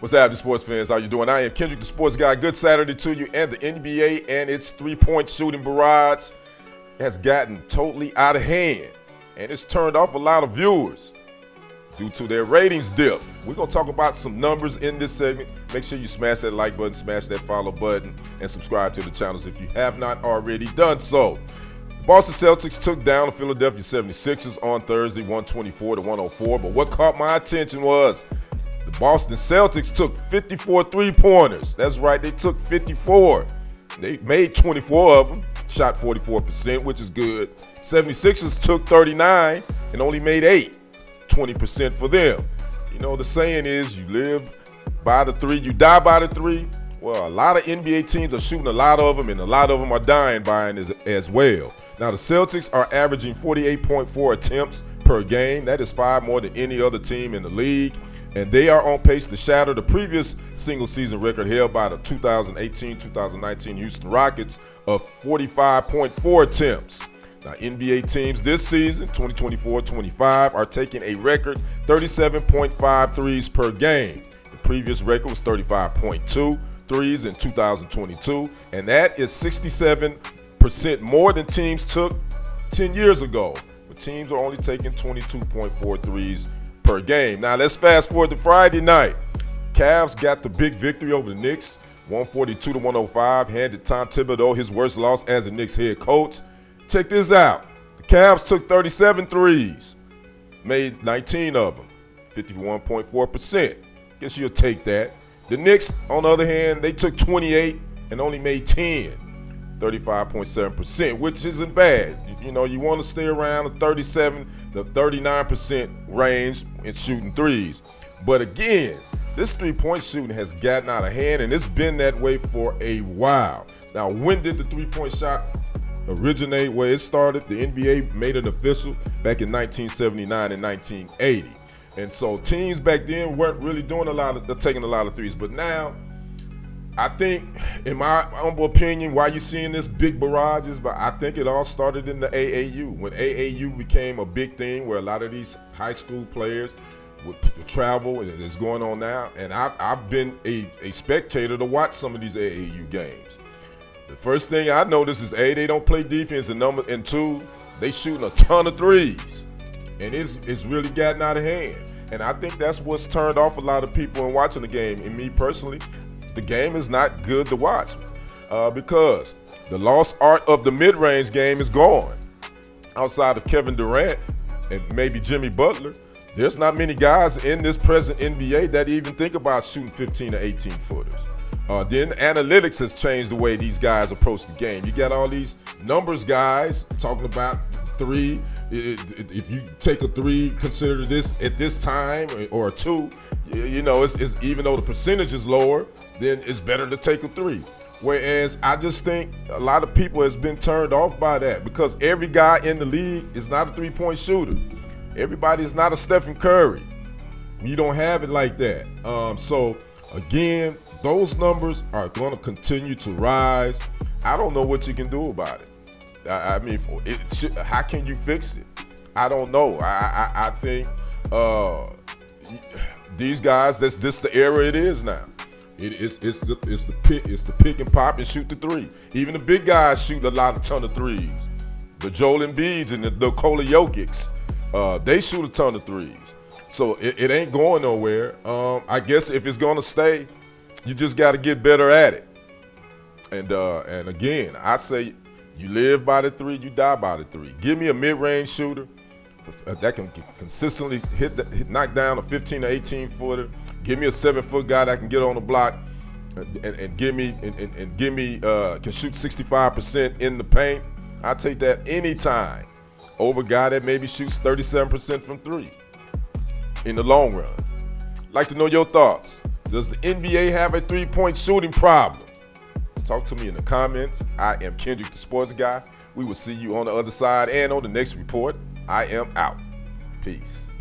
What's happening, sports fans? How you doing? I am Kendrick, the sports guy. Good Saturday to you. And the NBA and its three-point shooting barrage has gotten totally out of hand. And it's turned off a lot of viewers due to their ratings dip. We're going to talk about some numbers in this segment. Make sure you smash that like button, smash that follow button, and subscribe to the channels if you have not already done so. The Boston Celtics took down the Philadelphia 76ers on Thursday, 124-104. But what caught my attention was the Boston Celtics took 54 three-pointers. That's right, they took 54. They made 24 of them, shot 44%, which is good. 76ers took 39 and only made 8, 20% for them. You know, the saying is, you live by the three, you die by the three. Well, a lot of NBA teams are shooting a lot of them, and a lot of them are dying by it as well. Now, the Celtics are averaging 48.4 attempts per game. That is 5 more than any other team in the league. And they are on pace to shatter the previous single-season record held by the 2018-2019 Houston Rockets of 45.4 attempts. Now, NBA teams this season, 2024-25, are taking a record 37.5 threes per game. The previous record was 35.2 threes in 2022, and that is 67% more than teams took 10 years ago. But teams are only taking 22.4 threes per game. Now let's fast forward to Friday night. Cavs got the big victory over the Knicks, 142-105, handed Tom Thibodeau his worst loss as the Knicks head coach. Check this out. The Cavs took 37 threes, made 19 of them, 51.4%. Guess you'll take that. The Knicks, on the other hand, they took 28 and only made 10, 35.7%, which isn't bad. You know, you want to stay around the 37 to 39% range in shooting threes. But again, this three-point shooting has gotten out of hand, and it's been that way for a while. Now, when did the three-point shot originate? Where it started, the NBA made it official back in 1979 and 1980. And so teams back then weren't really doing taking a lot of threes. But now, I think, in my humble opinion, why you're seeing this big barrage is, but I think it all started in the AAU. When AAU became a big thing, where a lot of these high school players would travel, and it's going on now. And I've been a spectator to watch some of these AAU games. The first thing I noticed is, A, they don't play defense, and two, they shooting a ton of threes. And it's really gotten out of hand. And I think that's what's turned off a lot of people in watching the game. And me personally, the game is not good to watch because the lost art of the mid-range game is gone. Outside of Kevin Durant and maybe Jimmy Butler, there's not many guys in this present NBA that even think about shooting 15 or 18 footers. Then analytics has changed the way these guys approach the game. You got all these numbers guys talking about three. If you take a three, consider this at this time, or a two. You know, it's even though the percentage is lower, then it's better to take a three. Whereas I just think a lot of people has been turned off by that, because every guy in the league is not a three-point shooter. Everybody is not a Stephen Curry. You don't have it like that. So again, those numbers are going to continue to rise. I don't know what you can do about it. I mean, how can you fix it? I don't know. I think these guys, that's just the era it is now. It's the pick and pop and shoot the three. Even the big guys shoot a ton of threes. The Joel Embiids and the Nikola Jokic's, they shoot a ton of threes. So it ain't going nowhere. I guess if it's gonna stay, you just got to get better at it. And again, I say, you live by the three, you die by the three. Give me a mid-range shooter that can consistently knock down a 15 or 18 footer. Give me a 7-foot guy that can get on the block and give me can shoot 65% in the paint. I take that anytime over a guy that maybe shoots 37% from three in the long run. Like to know your thoughts. Does the NBA have a three-point shooting problem? Talk to me in the comments. I am Kendrick, the sports guy. We will see you on the other side and on the next report. I am out. Peace.